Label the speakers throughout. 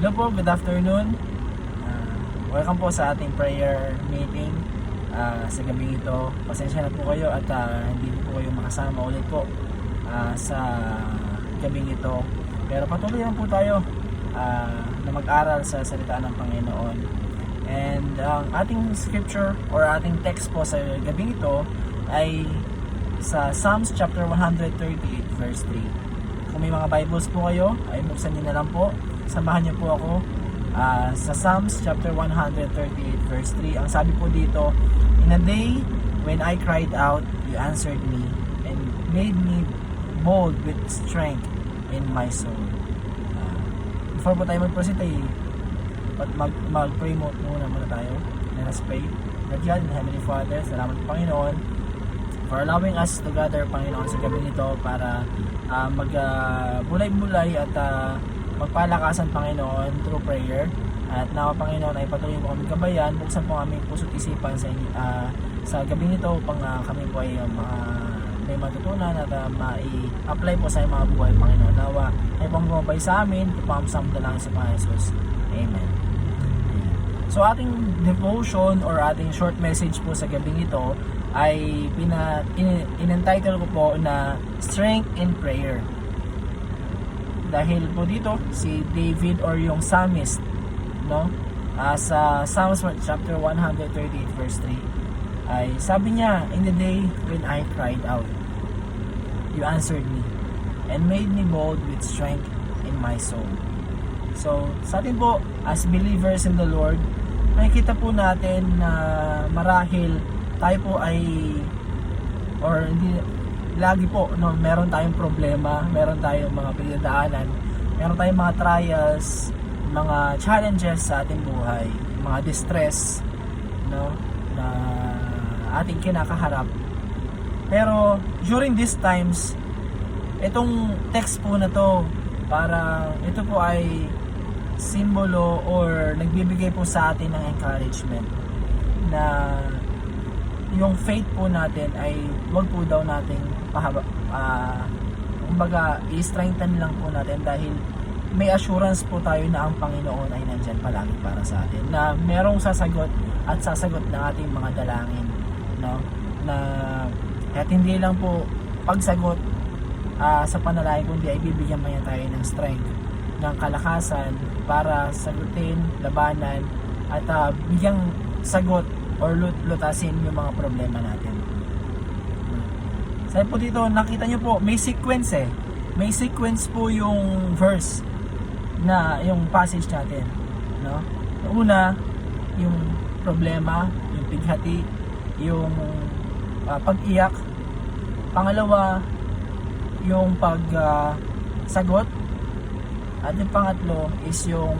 Speaker 1: Hello po, good afternoon. Welcome po sa ating prayer meeting sa gabi ito. Pasensya na po kayo at hindi po kayo makasama ulit po sa gabi ito. Pero patuloy lang po tayo na mag-aral sa salita ng Panginoon. And ang ating scripture or ating text po sa gabi ito ay sa Psalms chapter 138 verse 3. Kung may mga Bibles po kayo, ay buksan niyo na lang po. Samahan niyo po ako sa Psalms chapter 138 verse 3. Ang sabi po dito, "In a day when I cried out, you answered me and made me bold with strength in my soul." Before po tayo mag-proceed ay mag-pray muna tayo. Let us pray. Lord God and Heavenly Father, salamat po Panginoon for allowing us to gather, Panginoon, sa gabi nito para magbulay-bulay at magpalakasan, Panginoon, through prayer. At nawa, Panginoon, ay patuloy mo kami gabayan, buksan po aming puso't isipan sa gabi nito upang kami po ay may matutunan at mai-apply po sa mga buhay, Panginoon. Nawa ay pong gumabay sa amin, ipamsam na lang sa Panginoon Jesus. Amen. So ating devotion or ating short message po sa gabing ito ay in-entitle ko po na Strength in Prayer. Dahil po dito si David or yung psalmist, no, sa Psalms chapter 138 verse 3 ay sabi niya, "In the day when I cried out, you answered me and made me bold with strength in my soul." So sa atin po as believers in the Lord, makikita po natin na marahil tayo po ay or hindi lagi po, no, meron tayong problema, meron tayong mga pinagdadaanan, meron tayong mga trials, mga challenges sa ating buhay, mga distress, no, na ating kinakaharap. Pero during these times, itong text po na to, para ito po ay simbolo or nagbibigay po sa atin ng encouragement na yung faith po natin ay wag po daw nating kumbaga i-strengthen lang po natin dahil may assurance po tayo na ang Panginoon ay nandyan palagi para sa atin, na merong sasagot at sasagot ng ating mga dalangin, no, na at hindi lang po pagsagot sa panalangin, kundi ay bibigyan man niya tayo ng strength, ng kalakasan para sagutin, labanan at bigyang sagot or lutasin yung mga problema natin. Sabi po dito, nakita nyo po, may sequence May sequence po yung verse na yung passage natin, no? Una, yung problema, yung pighati, yung pag-iyak. Pangalawa, yung pag-sagot. At yung pangatlo is yung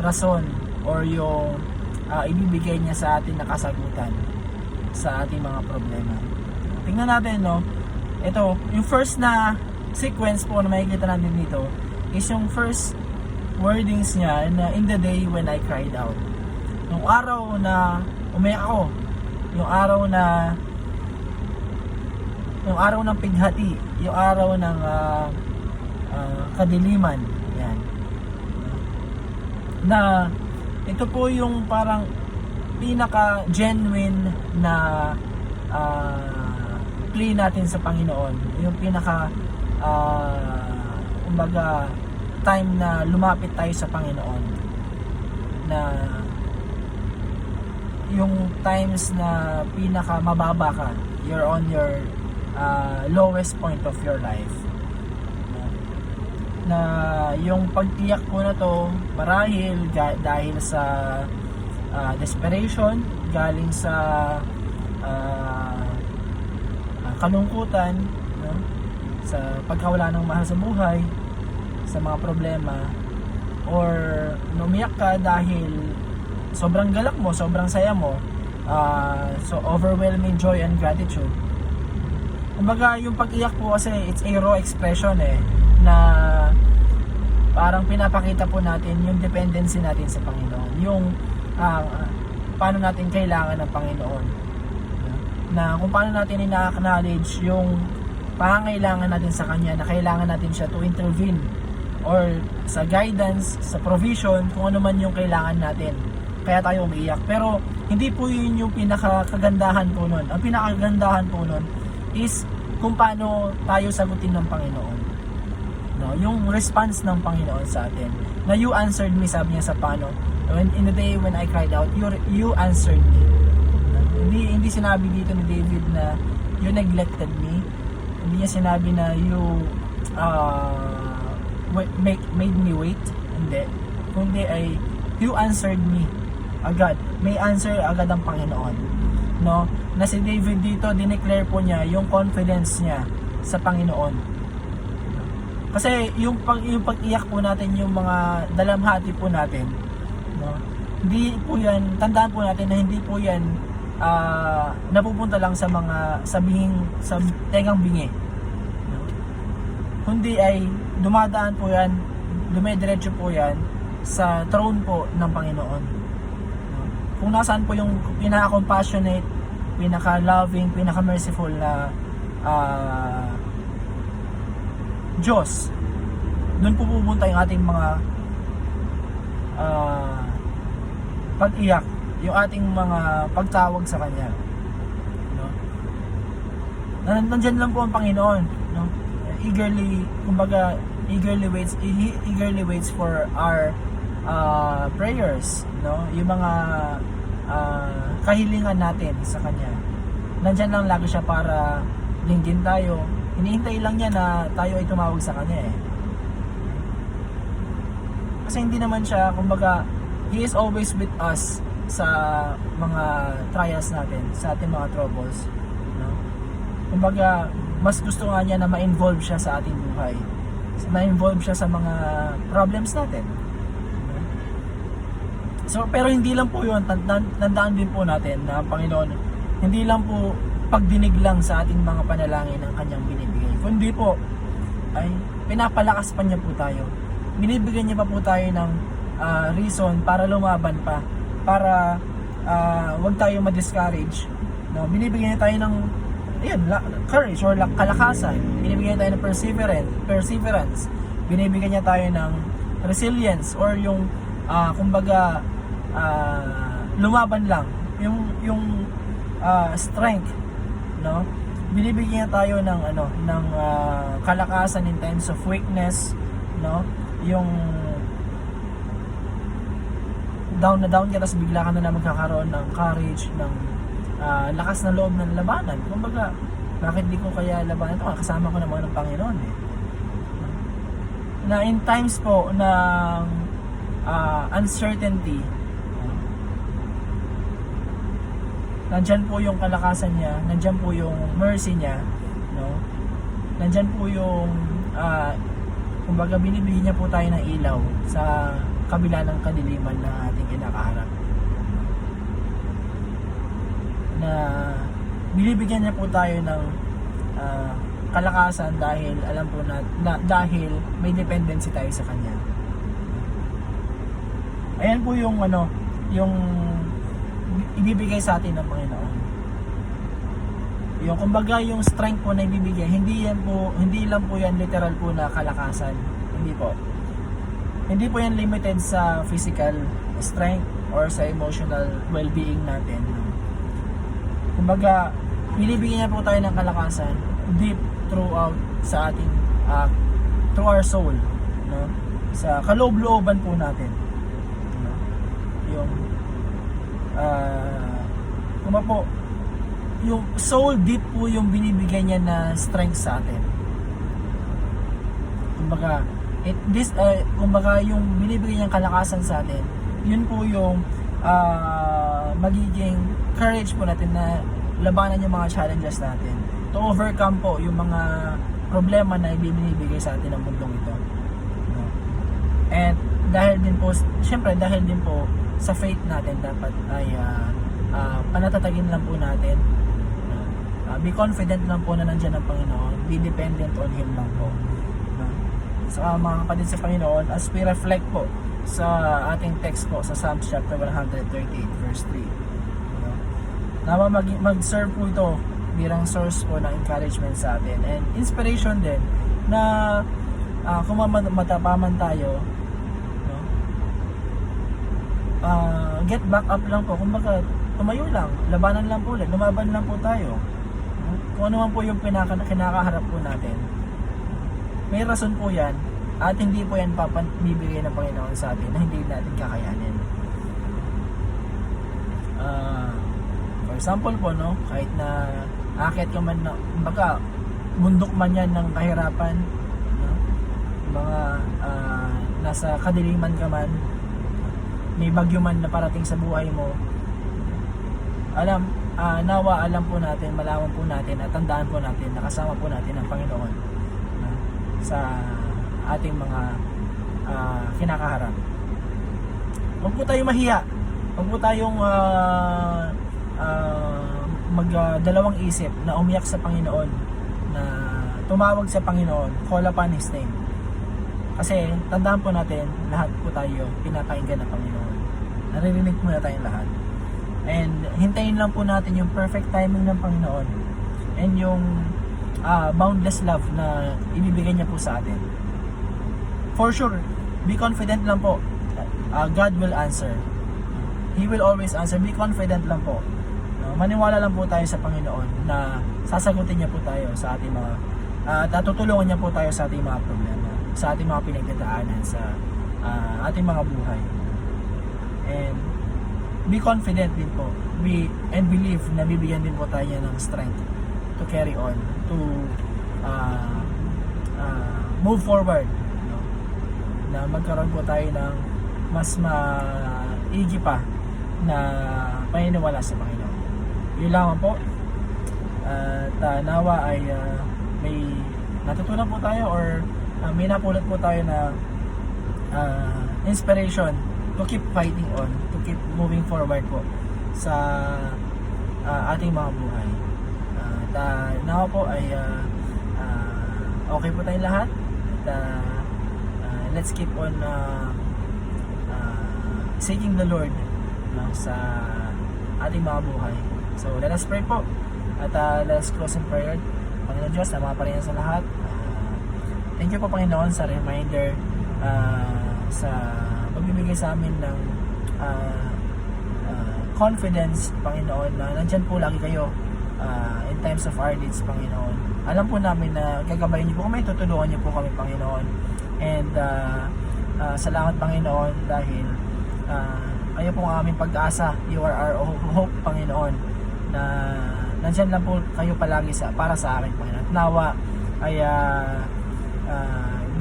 Speaker 1: rason or yung ibibigay niya sa atin na kasagutan sa ating mga problema. Tingnan natin, no? Ito, yung first na sequence po na makikita natin dito is yung first wordings niya na "in the day when I cried out." Yung araw na umiyak ako, yung araw ng pighati, yung araw ng kadiliman, yan. Na ito po yung parang pinaka genuine na plea natin sa Panginoon, yung pinaka kumbaga time na lumapit tayo sa Panginoon, na yung times na pinaka mababa ka, you're on your lowest point of your life, na yung pagtiyak ko na to marahil dahil sa desperation, galing sa kalungkutan, no? Sa pagkawala ng mahal sa buhay, sa mga problema, or umiyak ka dahil sobrang galak mo, sobrang saya mo, so overwhelming joy and gratitude. Kumbaga yung pag-iyak po kasi it's a raw expression na parang pinapakita po natin yung dependency natin sa Panginoon, yung paano natin kailangan ng Panginoon, na kung paano natin ina-acknowledge yung pangangailangan natin sa Kanya, na kailangan natin siya to intervene or sa guidance, sa provision, kung ano man yung kailangan natin. Kaya tayo umiiyak. Pero hindi po yun yung pinakakagandahan po nun. Ang pinakagandahan po nun is kung paano tayo sagutin ng Panginoon. No, yung response ng Panginoon sa atin. Na you answered me, sabi niya sa paano. In the day when I cried out, you answered me. Hindi sinabi dito ni David na you neglected me. Hindi niya sinabi na you made me wait. Hindi. Kundi ay you answered me agad. May answer agad ang Panginoon. No? Na si David dito, dineclare po niya yung confidence niya sa Panginoon. Kasi yung pag-iyak po natin, yung mga dalamhati po natin, no? Hindi po yan, tandaan po natin na hindi po yan napupunta lang sa mga sa tengang bingi. No? Kundi ay dumadaan po yan, dumediretso po yan sa throne po ng Panginoon. No? Kung nasaan po yung pinaka-compassionate, pinaka-loving, pinaka-merciful na Diyos, doon po pupunta yung ating mga pag-iyak, yung ating mga pagtawag sa Kanya. No? Nandyan lang po ang Panginoon, no? Eagerly waits for our prayers, no? Yung mga kahilingan natin sa Kanya. Nandyan lang lagi siya para linggin tayo. Hinihintay lang niya na tayo ay tumawag sa Kanya eh. Kasi hindi naman siya, kumbaga, He is always with us sa mga trials natin, sa ating mga troubles. No? Kumbaga, mas gusto nga niya na ma-involve siya sa ating buhay. Ma-involve siya sa mga problems natin. No? So, pero hindi lang po yun, tandaan din po natin na Panginoon, hindi lang po pagdinig lang sa ating mga panalangin ng Kanyang binibigay. Kundi po, ay pinapalakas pa niya po tayo. Binibigyan niya pa po tayo ng reason para lumaban pa, para wag tayo ma-discourage. No? Binibigyan niya tayo ng courage or kalakasan. Binibigyan niya tayo ng perseverance. Binibigyan niya tayo ng resilience or yung kumbaga lumaban lang, yung strength, no? Binibigyan niya tayo ng kalakasan in times of weakness, no? Yung down ka tapos bigla ka na magkakaroon ng courage, ng lakas na loob ng labanan. Kumbaga, bakit di ko kaya labanan ito? Kasama ko naman ng Panginoon eh. Na in times po ng uncertainty, nandyan po yung kalakasan niya, nandyan po yung mercy niya, no? Nandyan po yung kumbaga binibigyan niya po tayo ng ilaw sa kabila ng kadiliman na ating kinakaharap. Na binibigyan niya po tayo ng kalakasan dahil alam po na dahil may dependency tayo sa Kanya. Ayan po yung yung ibibigay sa atin ng Panginoon. Yung kumbaga yung strength po na ibibigay, hindi lang po yan literal po na kalakasan. Hindi po. Hindi po yan limited sa physical strength or sa emotional well-being natin. Kumbaga, binibigyan niya po tayo ng kalakasan deep throughout sa ating through our soul, no? Sa kaloob-looban po natin. No? Yung po, yung soul deep po yung binibigay niya na strength sa atin. Kumbaga, kumbaga yung binibigay niyang kalakasan sa atin, yun po yung magiging courage po natin na labanan yung mga challenges natin, to overcome po yung mga problema na ibinibigay sa atin ng mundong ito. No? And dahil din po, syempre dahil din po sa faith natin, dapat ay panatatagin lang po natin. Be confident lang po na nandiyan ang Panginoon. Be dependent on Him lang po. Sa mga kapatid sa Panginoon, as we reflect po sa ating text po sa Psalms chapter 138 verse 3, nawa mag-serve po ito bilang source po ng encouragement sa atin and inspiration din na kung matapaman tayo, no? Get back up lang po, kumbaga tumayo lang, labanan lang po ulit, lumaban lang po tayo, no? Kung ano man po yung kinakaharap po natin, may rason po yan, at hindi po yan bibigay ng Panginoon sa atin na hindi natin kakayanin. For example po, no, kahit na akit ka man, kumbaga bundok man yan ng kahirapan, no? Mga nasa kadiliman ka man, may bagyo man na parating sa buhay mo, nawa alam po natin, malaman po natin at tandaan po natin, nakasama po natin ang Panginoon, no, sa ating mga kinakaharap. Huwag po tayong mahiya, huwag po tayong magdalawang isip na umiyak sa Panginoon, na tumawag sa Panginoon, call upon His name. Kasi tandaan po natin, lahat po tayo pinapakinggan ng Panginoon. Naririnig po na tayong lahat. And hintayin lang po natin yung perfect timing ng Panginoon and yung boundless love na ibibigay niya po sa atin. For sure, be confident lang po. God will answer. He will always answer. Be confident lang po. Maniwala lang po tayo sa Panginoon na sasagutin niya po tayo sa ating mga tutulungan niya po tayo sa ating mga problema, sa ating mga pinagdadaanan, sa ating mga buhay. And be confident din po. And believe na bibigyan din po tayo ng strength to carry on, to move forward, no? Na magkaroon po tayo ng mas maigi pa na paniniwala sa Panginoon. Yun lamang po. At nawa ay may natutunan po tayo, or may napulot po tayo na inspiration to keep fighting on, to keep moving forward po sa ating mga buhay. At nawa po ay okay po tayong lahat. At let's keep on seeking the Lord, no, sa ating mga buhay. So let us pray po, at let us close in prayer. Panginoon Diyos, nama pa rin sa lahat. Thank you po, Panginoon, sa reminder, sa pagbibigay sa amin ng confidence, Panginoon, na nandyan po lagi kayo in times of our needs, Panginoon. Alam po namin na gagabayin niyo po kami, tutulungan niyo po kami, Panginoon. And salamat, Panginoon, dahil kayo po ang aming pag-asa. You are our hope, Panginoon, na nandyan lang po kayo palagi para sa akin, Panginoon. At nawa ay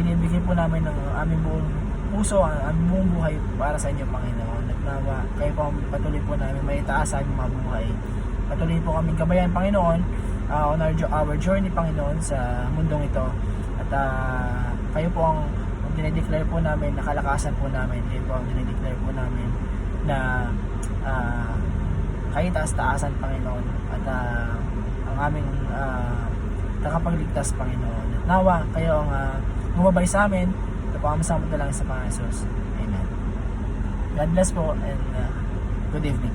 Speaker 1: binibigay po namin ng aming buong puso, ang aming buong buhay para sa inyo, Panginoon. At nawa kayo po patuloy po namin may itaas sa aming mga buhay. Patuloy po kaming gabayan, Panginoon, on our journey, Panginoon, sa mundong ito. At kayo po ang dinideclare po namin, nakalakasan po namin. Kayo po ang dinideclare po namin na kayo taas-taasan, Panginoon, at ang aming nakapagligtas, Panginoon. At nawa kayo ang bumabay sa amin. Ito po ang masamot na lang sa Panginoon Jesus. Amen. God bless po, and good evening.